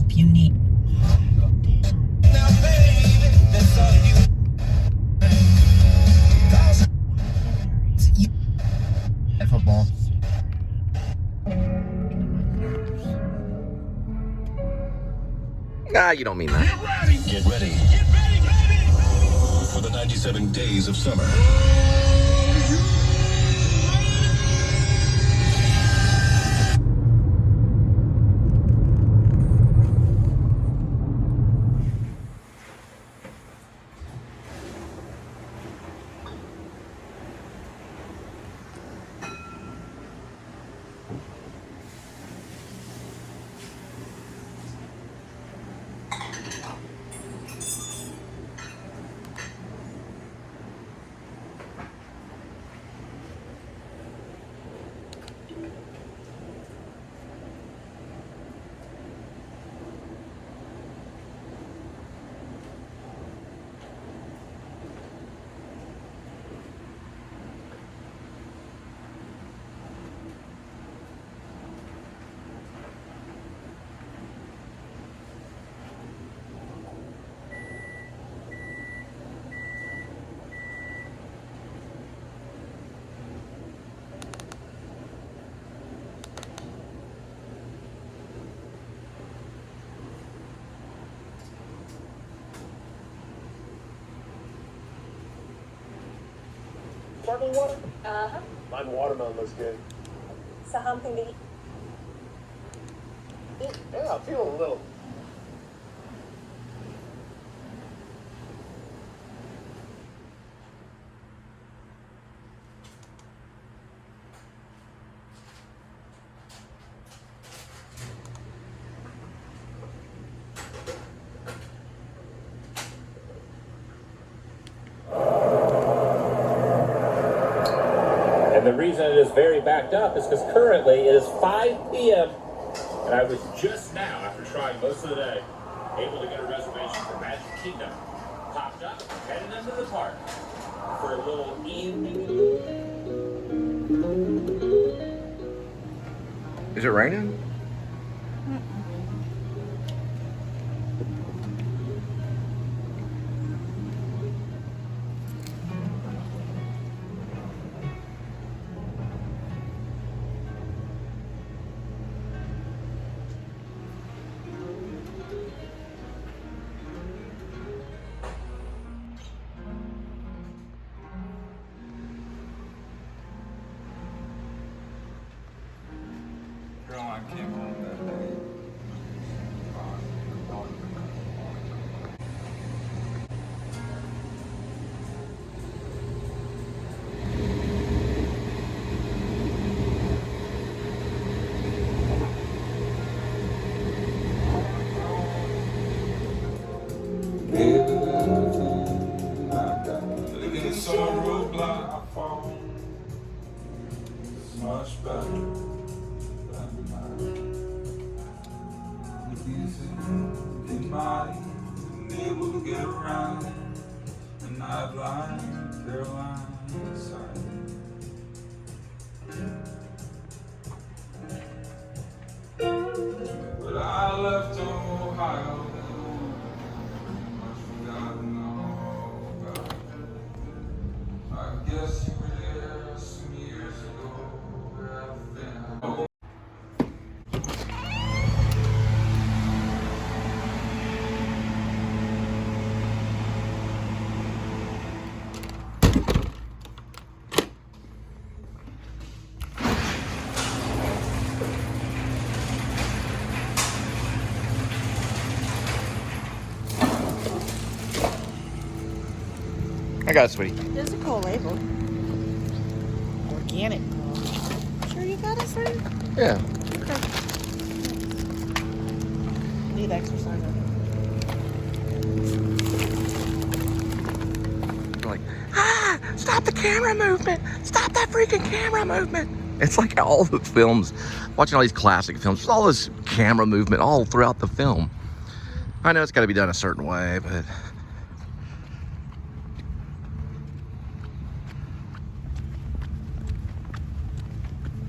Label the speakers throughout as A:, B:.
A: help you need. Now, baby, that's all you. Football. Nah, you don't mean that.
B: Get ready for the 97 days of summer.
C: Sparkling water?
D: Uh-huh.
C: Mine watermelon looks good.
D: So how can they eat?
C: Yeah, I feel a little.
E: And the reason it is very backed up is because currently it is 5 p.m. and I was just now, after trying most of the day, able to get a reservation for Magic Kingdom. Popped up, headed into the park for a little evening.
A: Is it raining?
F: Caroline came home that day. Everything I got. Look at the sorrow block I fall. It's much better. In my able to get around and not like Caroline side. But I left Ohio, much forgotten all about. I guess you were there some years ago.
A: I got it, sweetie.
G: There's a cool label. Organic. Sure you got it, sir?
A: Yeah.
G: Okay. Need exercise.
A: They're like, stop the camera movement! Stop that freaking camera movement! It's like all the films, watching all these classic films, there's all this camera movement all throughout the film. I know it's got to be done a certain way, but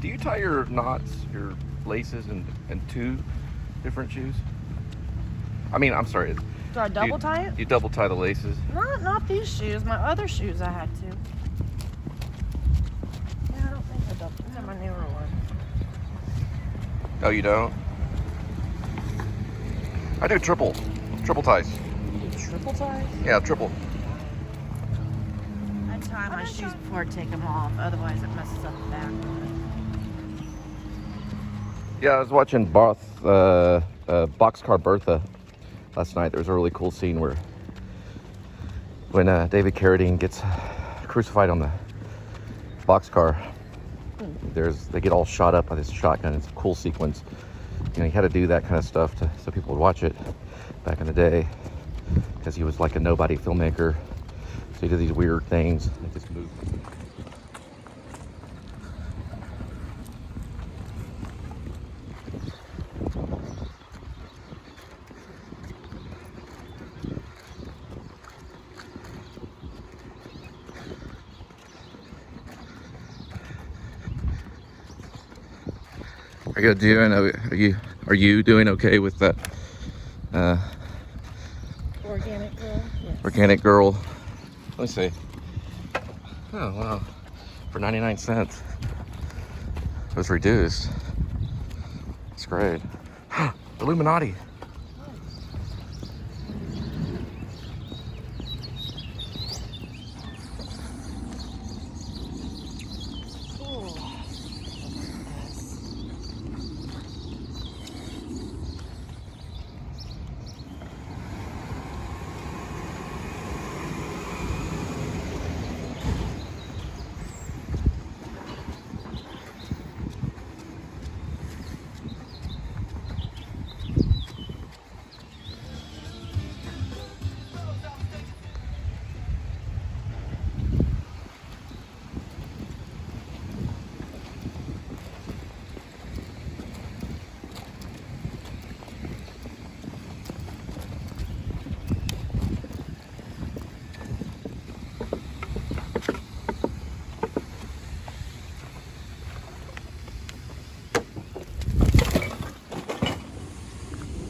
A: do you tie your knots, your laces, in two different shoes? I mean, I'm sorry.
G: Do I double tie it?
A: You double tie the laces.
G: Not these shoes. My other shoes I had to. Yeah, I don't think I double. These are my newer ones.
A: Oh, you don't? I do triple ties.
G: Triple ties?
A: Yeah, triple.
G: I tie my shoes before I take them off. Otherwise, it messes up the back.
A: Yeah, I was watching Boxcar Bertha last night. There was a really cool scene where when David Carradine gets crucified on the boxcar, they get all shot up by this shotgun. It's a cool sequence. You know, he had to do that kind of stuff so people would watch it back in the day, because he was like a nobody filmmaker. So he did these weird things, like this movie. Are you doing okay with that
G: Organic girl? Yes.
A: organic girl? Let me see. Oh wow, for 99 cents. It was reduced. It's great. Illuminati.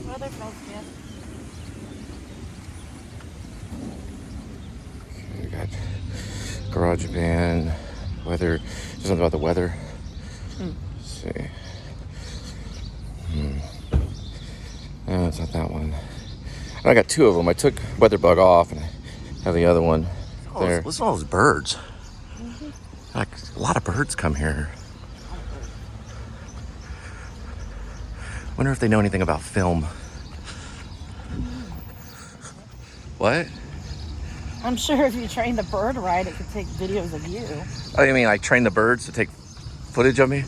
G: Weather feels good.
A: We got garage band, weather. Something about the weather. Let's see. No, it's not that one. I got two of them. I took Weatherbug off and I have the other one there. Listen to all those birds. Like a lot of birds come here. Wonder if they know anything about film. What?
G: I'm sure if you train the bird right, it could take videos of you.
A: Oh, you mean like train the birds to take footage of me?
G: Yeah.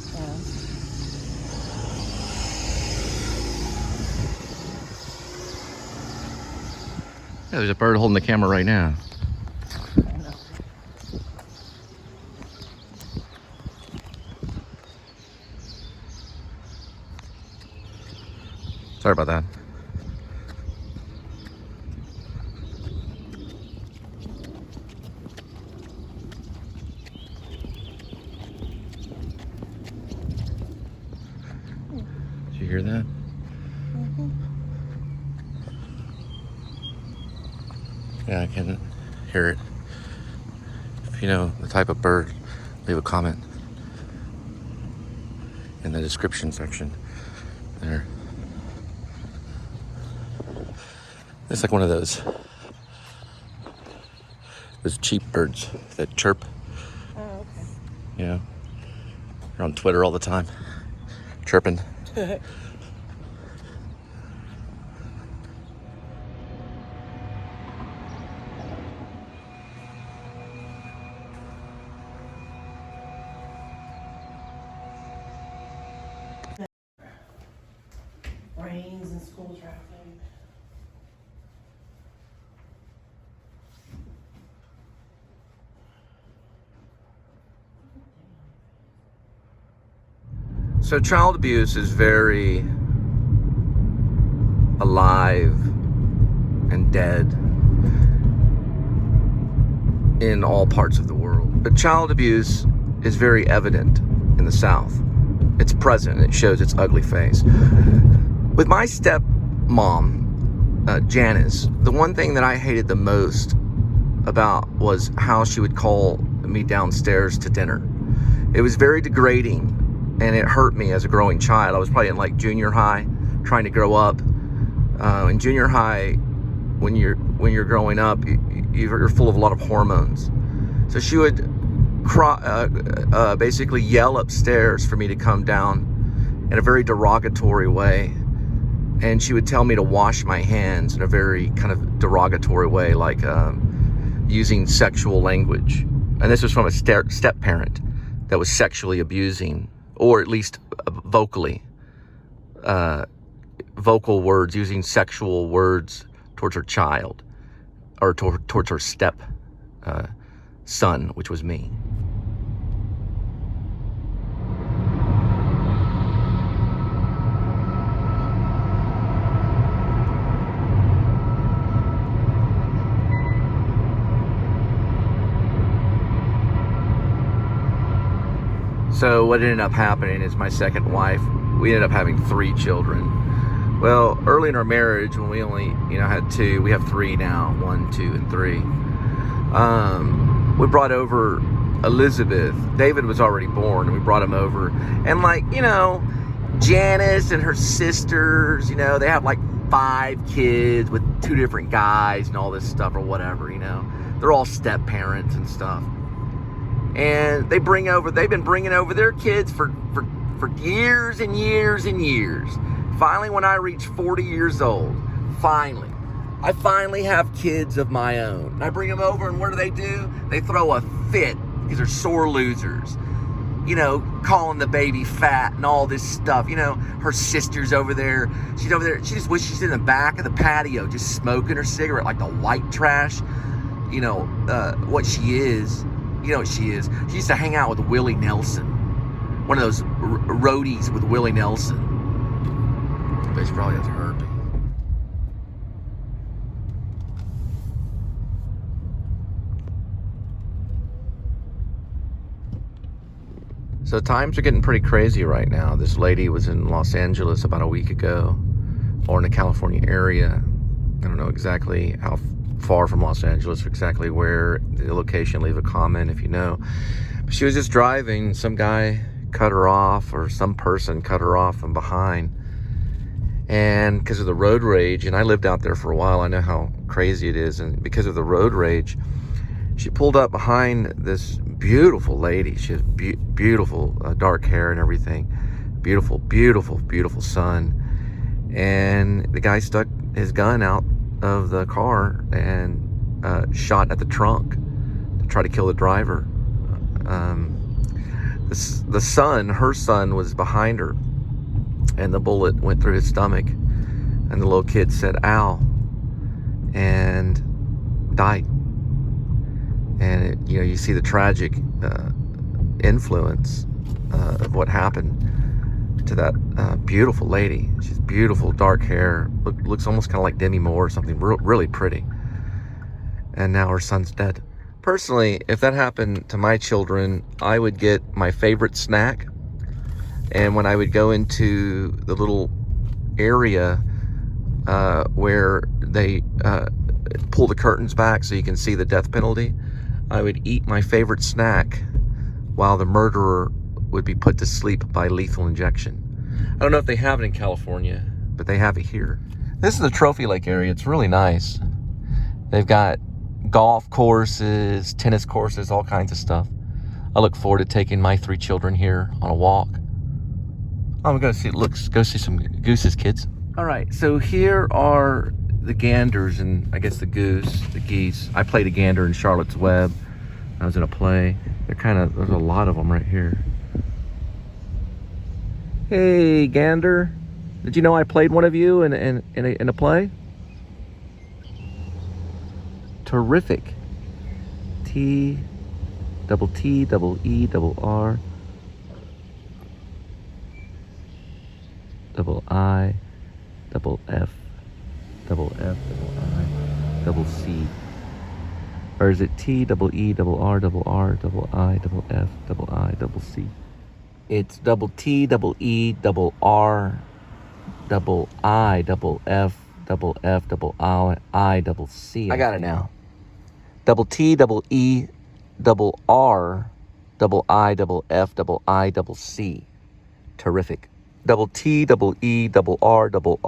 A: Yeah, there's a bird holding the camera right now.
G: I know.
A: Sorry about that. Did you hear that? Yeah, I can hear it. If you know the type of bird, leave a comment in the description section there. It's like one of those cheap birds that chirp.
G: Oh, okay.
A: You know, they're on Twitter all the time, chirping.
G: Rains and school traffic.
A: So child abuse is very alive and dead in all parts of the world. But child abuse is very evident in the South. It's present, it shows its ugly face. With my stepmom, Janice, the one thing that I hated the most about was how she would call me downstairs to dinner. It was very degrading, and it hurt me as a growing child. I was probably in like junior high, trying to grow up. In junior high, when you're growing up, you're full of a lot of hormones. So she would basically yell upstairs for me to come down in a very derogatory way. And she would tell me to wash my hands in a very kind of derogatory way, like using sexual language. And this was from a step parent that was sexually abusing, or at least vocally, vocal words, using sexual words towards her child, or towards her step son, which was me. So what ended up happening is my second wife, we ended up having 3 children. Well, early in our marriage, when we only, had 2, we have 3 now, 1, 2, and 3. We brought over Elizabeth. David was already born, and we brought him over. And Janice and her sisters, they have like 5 kids with 2 different guys and all this stuff or whatever, They're all step parents and stuff. And they've been bringing over their kids for years and years and years. Finally, when I reach 40 years old, I finally have kids of my own. And I bring them over, and what do? They throw a fit because they're sore losers. Calling the baby fat and all this stuff. Her sister's over there. She's over there. She just wishes she's in the back of the patio just smoking her cigarette like the white trash. What she is. You know what she is. She used to hang out with Willie Nelson. One of those roadies with Willie Nelson. But she probably has herpes. So times are getting pretty crazy right now. This lady was in Los Angeles about a week ago, or in the California area. I don't know exactly how far from Los Angeles, or exactly where, the location. Leave a comment if you know. But she was just driving. Some guy cut her off, or some person cut her off from behind. And because of the road rage, and I lived out there for a while, I know how crazy it is. And because of the road rage, she pulled up behind this beautiful lady. She has beautiful dark hair and everything. Beautiful, beautiful, beautiful son. And the guy stuck his gun out of the car and shot at the trunk to try to kill the driver. The son, her son, was behind her, and the bullet went through his stomach, and the little kid said "ow" and died. And you see the tragic influence of what happened to that beautiful lady. She's beautiful, dark hair, looks almost kind of like Demi Moore or something, really pretty. And now her son's dead. Personally, if that happened to my children, I would get my favorite snack, and when I would go into the little area where they pull the curtains back so you can see the death penalty, I would eat my favorite snack while the murderer would be put to sleep by lethal injection. I don't know if they have it in California, but they have it here. This is the Trophy Lake area. It's really nice. They've got golf courses, tennis courses, all kinds of stuff. I look forward to taking my 3 children here on a walk. I'm gonna go see some gooses, kids. All right, so here are the ganders and I guess the geese. I played a gander in Charlotte's Web. I was in a play. There's a lot of them right here. Hey, gander. Did you know I played one of you in a play? Terrific. T, double T, double E, double R, double I, double F, double F, double I, double C. Or is it T, double E, double R, double I, double F, double I, double C? It's double T, double E, double R, double I, double F, double F, double I, double C. I got it now. Double T, double E, double R, double I, double F, double I, double C. Terrific. Double T, double E, double R, double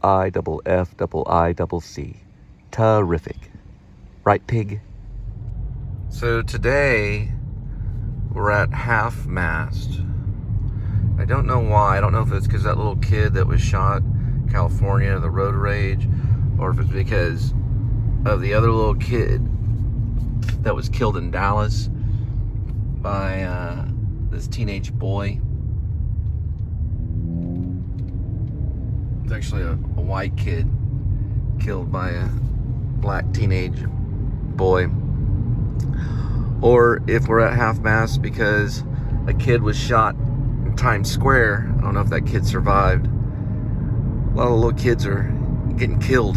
A: I, double F, double I, double C. Terrific. Right, pig? So today, we're at half-mast. I don't know why. I don't know if it's because that little kid that was shot in California, the road rage, or if it's because of the other little kid that was killed in Dallas by this teenage boy. It's actually a white kid killed by a black teenage boy. Or if we're at half-mast because a kid was shot in Times Square. I don't know if that kid survived. A lot of little kids are getting killed.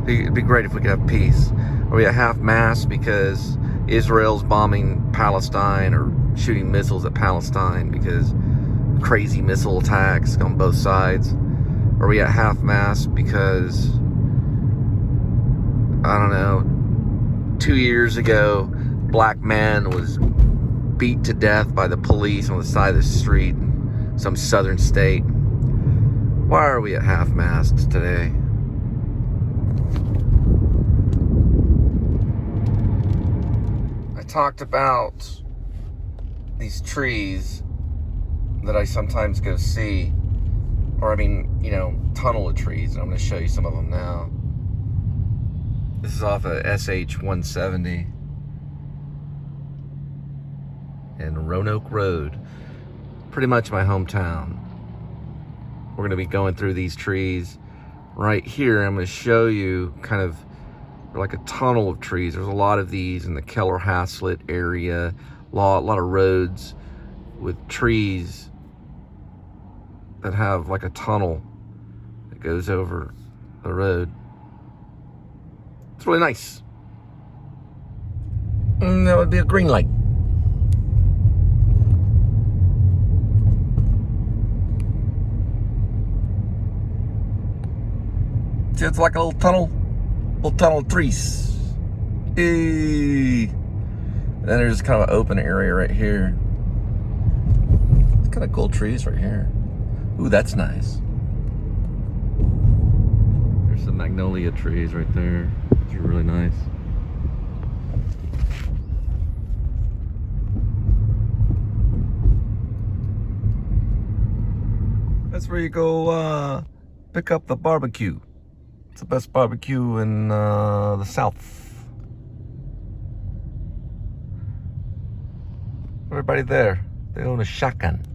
A: It'd be great if we could have peace. Are we at half-mast because Israel's bombing Palestine or shooting missiles at Palestine because crazy missile attacks on both sides? Are we at half-mast because, I don't know, 2 years ago, black man was beat to death by the police on the side of the street in some southern state? Why are we at half-mast today? I talked about these trees that I sometimes go see, or I mean, you know, tunnel of trees, and I'm going to show you some of them now. This is off of TPSS-172 and Roanoke Road, pretty much my hometown. We're going to be going through these trees right here. I'm going to show you kind of like a tunnel of trees. There's a lot of these in the Keller Haslett area, a lot of roads with trees that have like a tunnel that goes over the road. It's really nice. And that would be a green light. See, it's like a little tunnel of trees. Hey. And then there's kind of an open area right here. It's kind of cool trees right here. Ooh, that's nice. There's some magnolia trees right there. Those are really nice. That's where you go pick up the barbecue. It's the best barbecue in the South. Everybody there, they own a shotgun.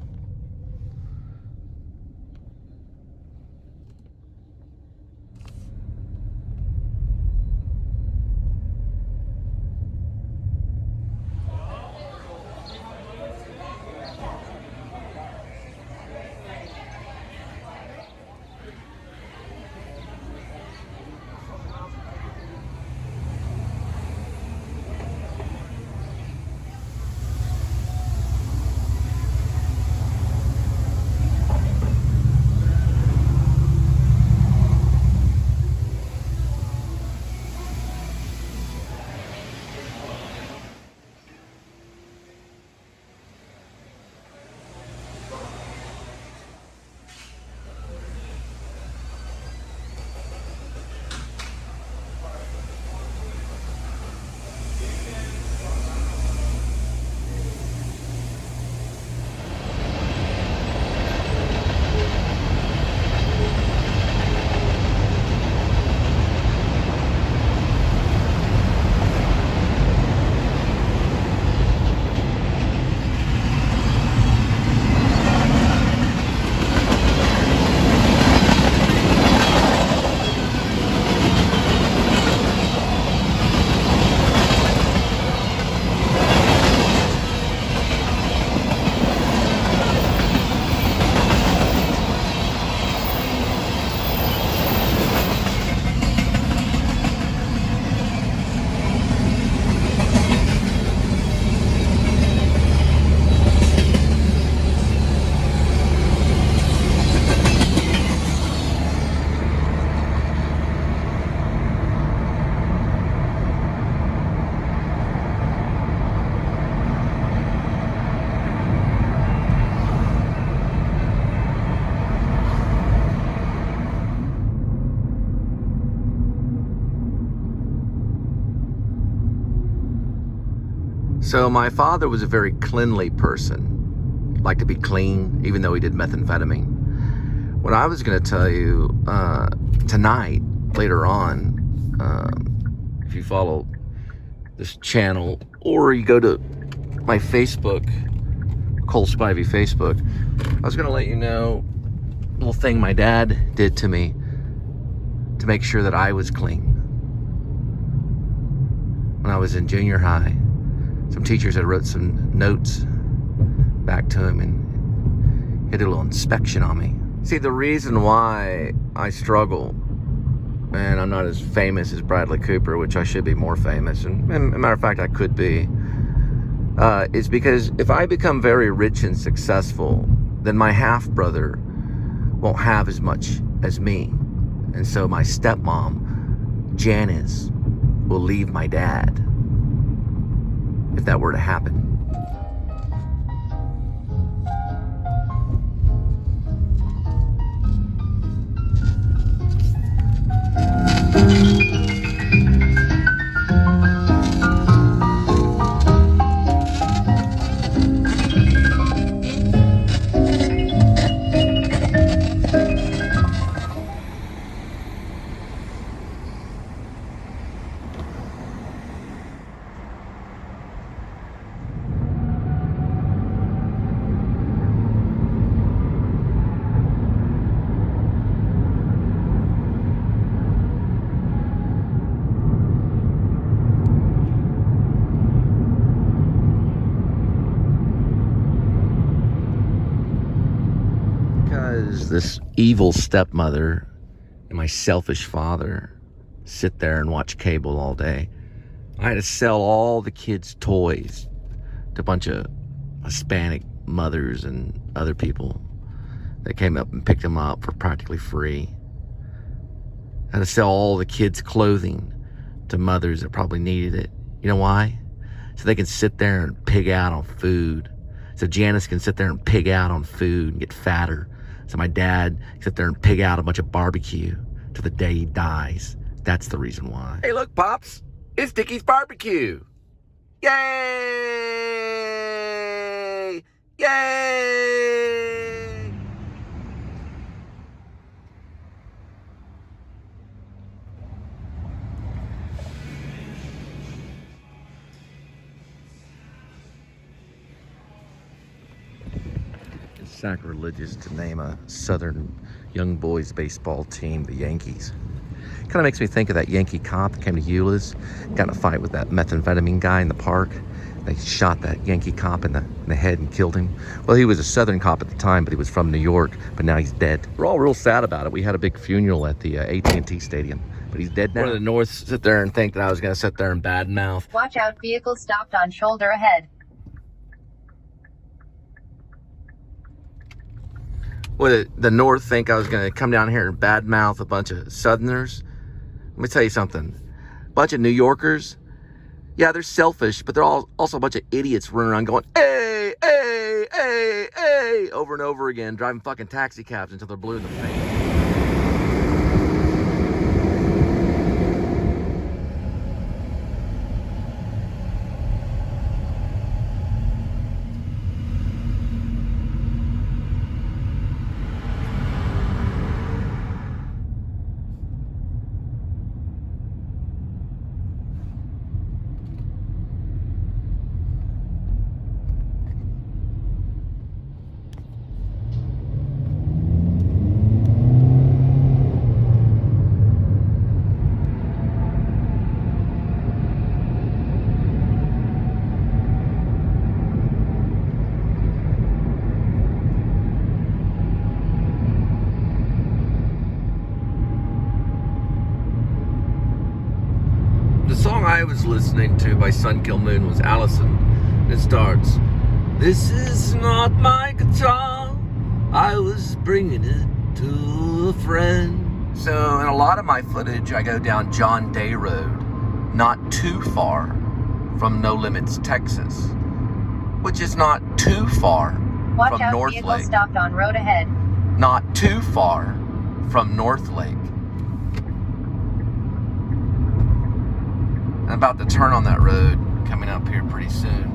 A: So my father was a very cleanly person, liked to be clean, even though he did methamphetamine. What I was going to tell you tonight, later on, if you follow this channel or you go to my Facebook, Cole Spivey Facebook, I was going to let you know a little thing my dad did to me to make sure that I was clean. When I was in junior high, some teachers had wrote some notes back to him and he did a little inspection on me. See, the reason why I struggle, and I'm not as famous as Bradley Cooper, which I should be more famous, and as a matter of fact I could be, is because if I become very rich and successful, then my half-brother won't have as much as me. And so my stepmom, Janice, will leave my dad if that were to happen. Because this evil stepmother and my selfish father sit there and watch cable all day, I had to sell all the kids' toys to a bunch of Hispanic mothers and other people that came up and picked them up for practically free. I had to sell all the kids' clothing to mothers that probably needed it. You know why? So they can sit there and pig out on food. So Janice can sit there and pig out on food and get fatter. So my dad can sit there and pig out a bunch of barbecue to the day he dies. That's the reason why. Hey, look, Pops. It's Dickie's barbecue. Yay! Yay! It's sacrilegious to name a Southern young boys baseball team the Yankees. Kind of makes me think of that Yankee cop that came to Euless, got in a fight with that methamphetamine guy in the park. They shot that Yankee cop in the head and killed him. Well, he was a Southern cop at the time, but he was from New York, but now he's dead. We're all real sad about it. We had a big funeral at the AT&T Stadium, but he's dead now. One of the North sit there and think that I was going to sit there and badmouth.
H: Watch out, vehicle stopped on shoulder ahead.
A: Well, the North think I was going to come down here and badmouth a bunch of Southerners. Let me tell you something. A bunch of New Yorkers, yeah, they're selfish, but they're also a bunch of idiots running around going, hey, hey, hey, hey, over and over again, driving fucking taxi cabs until they're blue in the face. The song I was listening to by Sun Kill Moon was Allison. It starts, "This is not my guitar, I was bringing it to a friend." So in a lot of my footage, I go down John Day Road, not too far from No Limits, Texas, which is not too far
H: Watch
A: from
H: out,
A: North
H: vehicle
A: Lake.
H: stopped on road ahead.
A: Not too far from North Lake. I'm about to turn on that road coming up here pretty soon.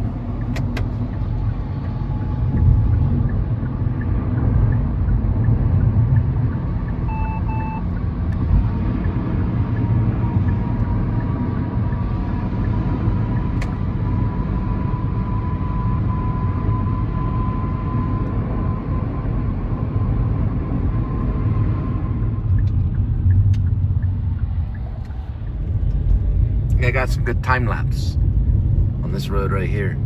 A: I got some good time lapse on this road right here.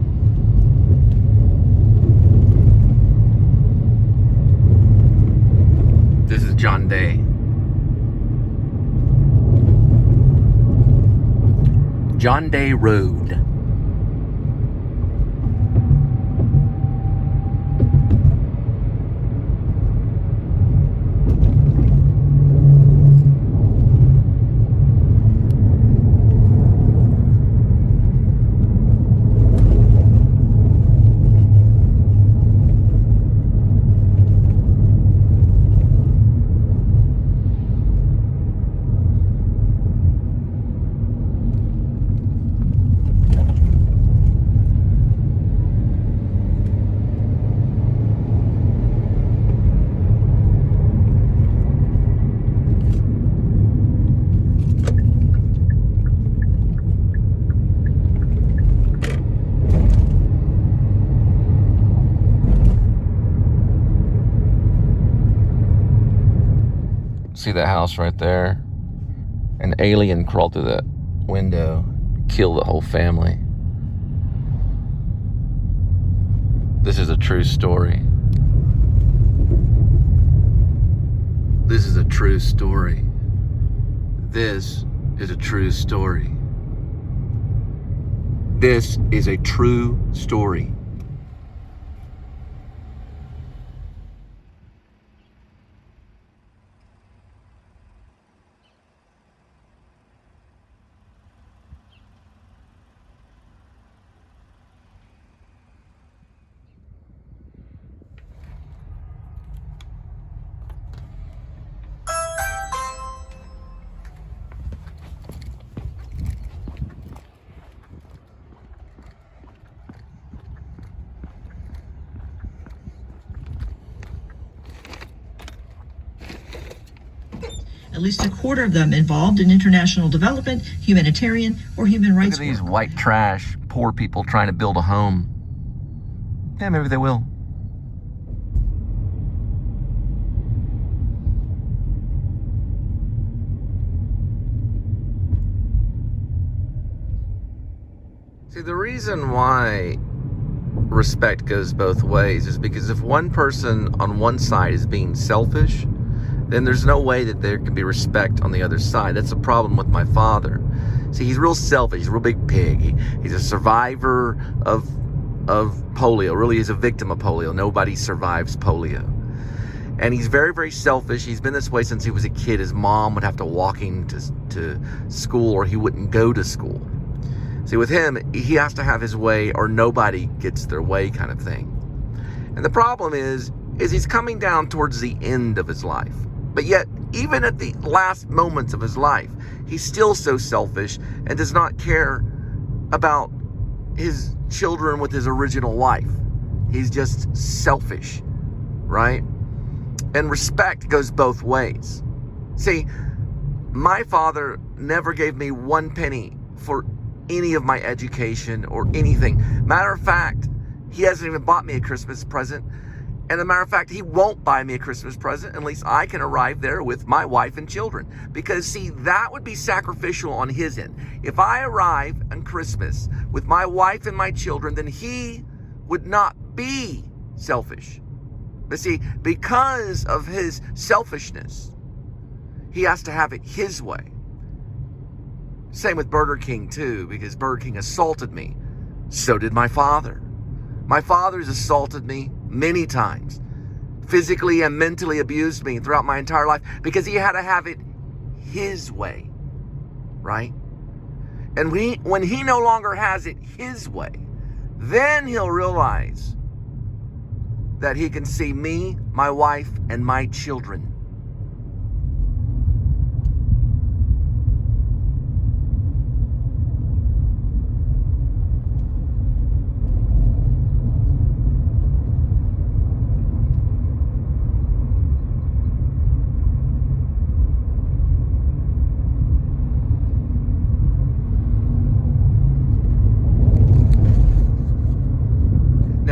A: This is John Day. John Day Road. See that house right there? An alien crawled through that window, killed the whole family. This is a true story. This is a true story. This is a true story. This is a true story.
I: At least a quarter of them involved in international development, humanitarian, or human rights
A: Look at these
I: work.
A: white trash, poor people trying to build a home. Yeah, maybe they will. See, the reason why respect goes both ways is because if one person on one side is being selfish, then there's no way that there can be respect on the other side. That's the problem with my father. See, he's real selfish. He's a real big pig. He's a survivor of polio. Really, he's a victim of polio. Nobody survives polio. And he's very, very selfish. He's been this way since he was a kid. His mom would have to walk him to school, or he wouldn't go to school. See, with him, he has to have his way or nobody gets their way kind of thing. And the problem is he's coming down towards the end of his life. But yet, even at the last moments of his life, he's still so selfish and does not care about his children with his original wife. He's just selfish, right? And respect goes both ways. See, my father never gave me one penny for any of my education or anything. Matter of fact, he hasn't even bought me a Christmas present. And as a matter of fact, he won't buy me a Christmas present unless I can arrive there with my wife and children. Because, see, that would be sacrificial on his end. If I arrive on Christmas with my wife and my children, then he would not be selfish. But see, because of his selfishness, he has to have it his way. Same with Burger King, too, because Burger King assaulted me. So did my father. My father's assaulted me many times, physically and mentally abused me throughout my entire life because he had to have it his way, right? And when he no longer has it his way, then he'll realize that he can see me, my wife, and my children.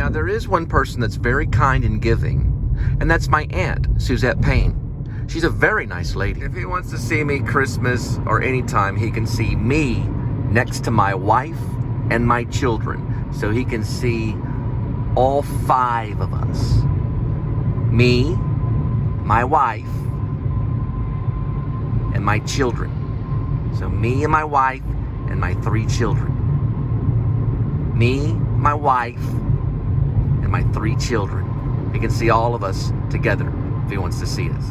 A: Now, there is one person that's very kind and giving, and that's my aunt, Suzette Payne. She's a very nice lady. If he wants to see me Christmas or anytime, he can see me next to my wife and my children. So he can see all 5 of us. Me, my wife, and my children. So me and my wife and my 3 children. Me, my wife, and my 3 children. He can see all of us together if he wants to see us.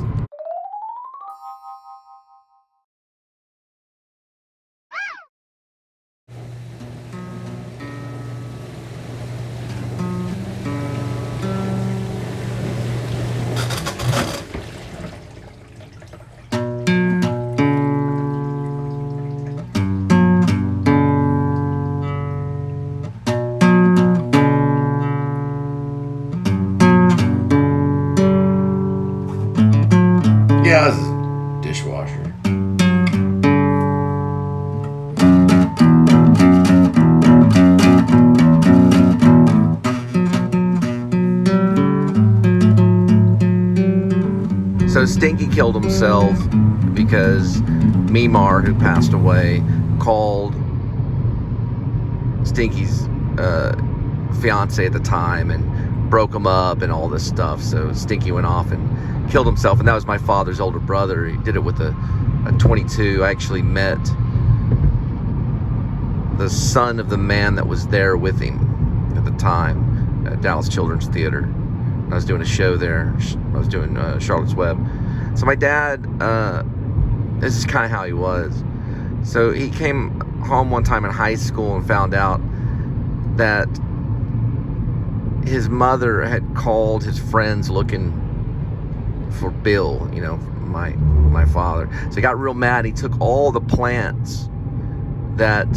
A: Yeah, this is dishwasher. So Stinky killed himself because Mimar, who passed away, called Stinky's fiance at the time and broke him up and all this stuff. So Stinky went off and killed himself, and that was my father's older brother. He did it with a 22. I actually met the son of the man that was there with him at the time at Dallas Children's Theater. I was doing a show there. I was doing Charlotte's Web. So my dad, this is kind of how he was. So he came home one time in high school and found out that his mother had called his friends looking for Bill, you know, my father. So he got real mad. He took all the plants that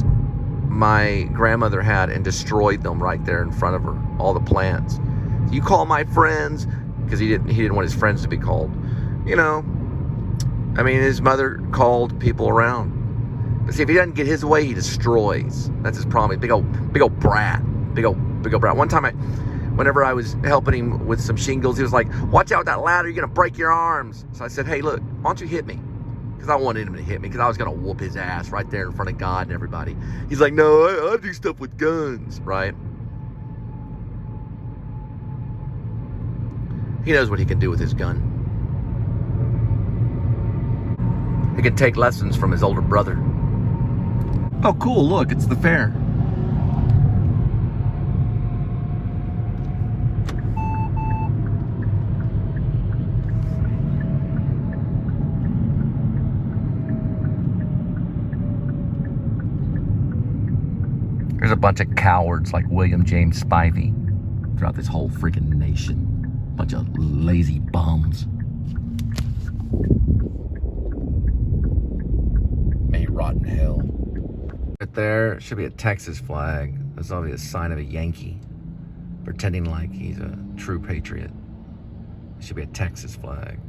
A: my grandmother had and destroyed them right there in front of her. All the plants. You call my friends, because he didn't want his friends to be called. You know, I mean, his mother called people around. But see, if he doesn't get his way, he destroys. That's his problem. Big old brat. Big old brat. One time, whenever I was helping him with some shingles, he was like, "Watch out with that ladder, you're gonna break your arms." So I said, "Hey, look, why don't you hit me?" Because I wanted him to hit me, because I was gonna whoop his ass right there in front of God and everybody. He's like, "No, I do stuff with guns," right? He knows what he can do with his gun. He can take lessons from his older brother. Oh, cool, look, it's the fair. There's a bunch of cowards like William James Spivey throughout this whole freaking nation. Bunch of lazy bums. May you rot in hell. Right there should be a Texas flag. That's obviously a sign of a Yankee pretending like he's a true patriot. It should be a Texas flag.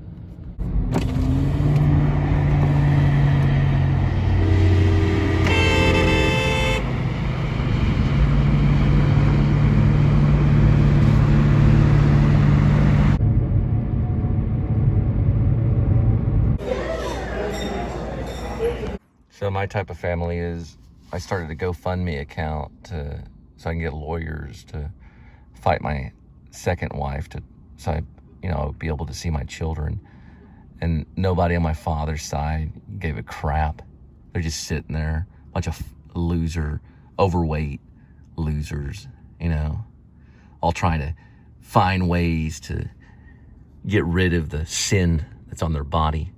A: So my type of family is, I started a GoFundMe account so I can get lawyers to fight my second wife, so I, be able to see my children. And nobody on my father's side gave a crap. They're just sitting there, bunch of overweight losers, all trying to find ways to get rid of the sin that's on their body.